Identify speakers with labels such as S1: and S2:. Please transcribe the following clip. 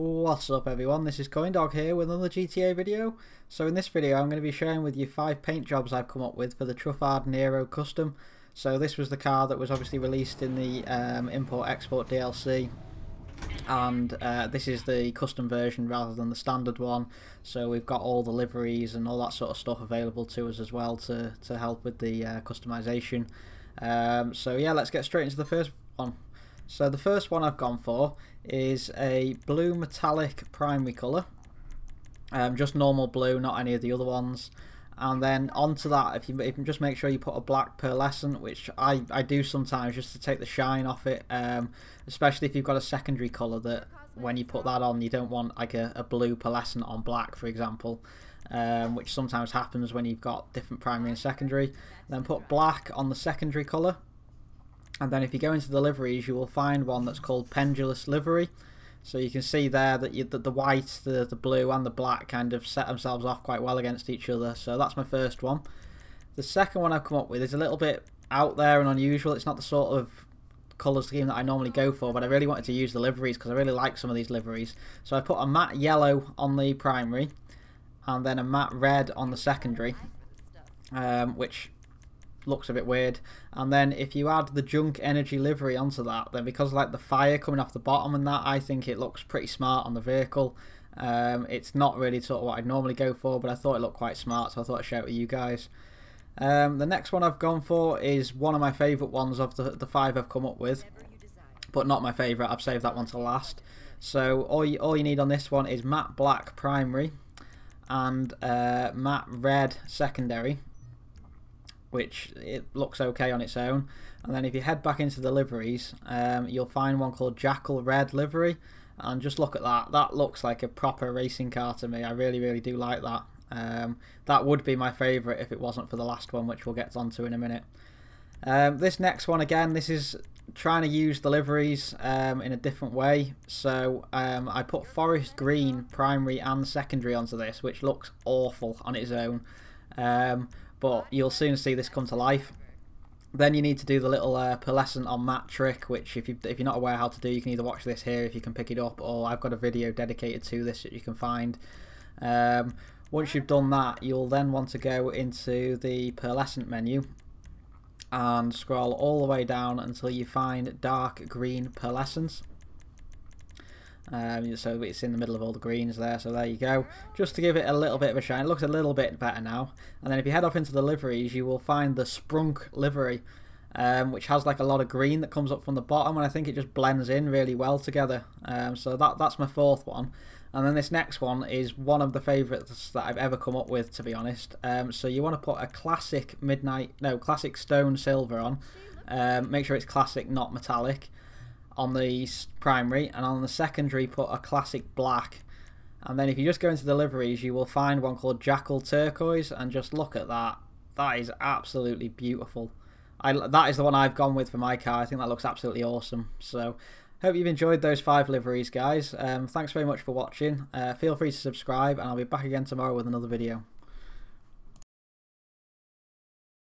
S1: What's up everyone, this is CoyneDawg here with another GTA video. So in this video I'm going to be sharing with you 5 paint jobs I've come up with for the Truffade Nero Custom. So this was the car that was obviously released in the import-export DLC, and this is the custom version rather than the standard one. So we've got all the liveries and all that sort of stuff available to us as well to help with the customization. So yeah, let's get straight into the first one. So the first one I've gone for is a blue metallic primary colour, just normal blue, not any of the other ones. And then onto that, if you just make sure you put a black pearlescent, which I do sometimes just to take the shine off it, especially if you've got a secondary colour that when you put that on you don't want like a blue pearlescent on black, for example, which sometimes happens when you've got different primary and secondary. Then put black on the secondary colour. And then if you go into the liveries, you will find one that's called Pendulous Livery. So you can see there that the white, the blue and the black kind of set themselves off quite well against each other. So that's my first one. The second one I've come up with is a little bit out there and unusual. It's not the sort of colour scheme that I normally go for, but I really wanted to use the liveries because I really like some of these liveries. So I put a matte yellow on the primary and then a matte red on the secondary, which looks a bit weird. And then if you add the junk energy livery onto that, then because like the fire coming off the bottom and that, I think it looks pretty smart on the vehicle. It's not really sort of what I'd normally go for, but I thought it looked quite smart, so I thought I'd share it with you guys. The next one I've gone for is one of my favourite ones of the 5 I've come up with, but not my favourite. I've saved that one to last. So all you need on this one is matte black primary and matte red secondary, which it looks okay on its own. And then if you head back into the liveries, you'll find one called Jackal Red Livery, and just look at that. That looks like a proper racing car to me. I really do like that. That would be my favourite if it wasn't for the last one, which we'll get onto in a minute. This next one, again, this is trying to use the liveries in a different way. So I put forest green primary and secondary onto this, which looks awful on its own. But you'll soon see this come to life. Then you need to do the little pearlescent on matte trick, which if you're not aware how to do, you can either watch this here if you can pick it up, or I've got a video dedicated to this that you can find. Once you've done that, you'll then want to go into the pearlescent menu and scroll all the way down until you find dark green pearlescence. So it's in the middle of all the greens there, so there you go, just to give it a little bit of a shine. It looks a little bit better now. And then if you head off into the liveries, you will find the Sprung Livery, which has like a lot of green that comes up from the bottom, and I think it just blends in really well together. So that's my 4th one. And then this next one is one of the favourites that I've ever come up with, to be honest. So you want to put a classic classic stone silver on. Make sure it's classic, not metallic, on the primary, and on the secondary put a classic black. And then if you just go into the liveries, you will find one called Jackal Turquoise, and just look at that. That is absolutely beautiful. That is the one I've gone with for my car. I think that looks absolutely awesome. So hope you've enjoyed those 5 liveries, guys. Thanks very much for watching. Feel free to subscribe, and I'll be back again tomorrow with another video.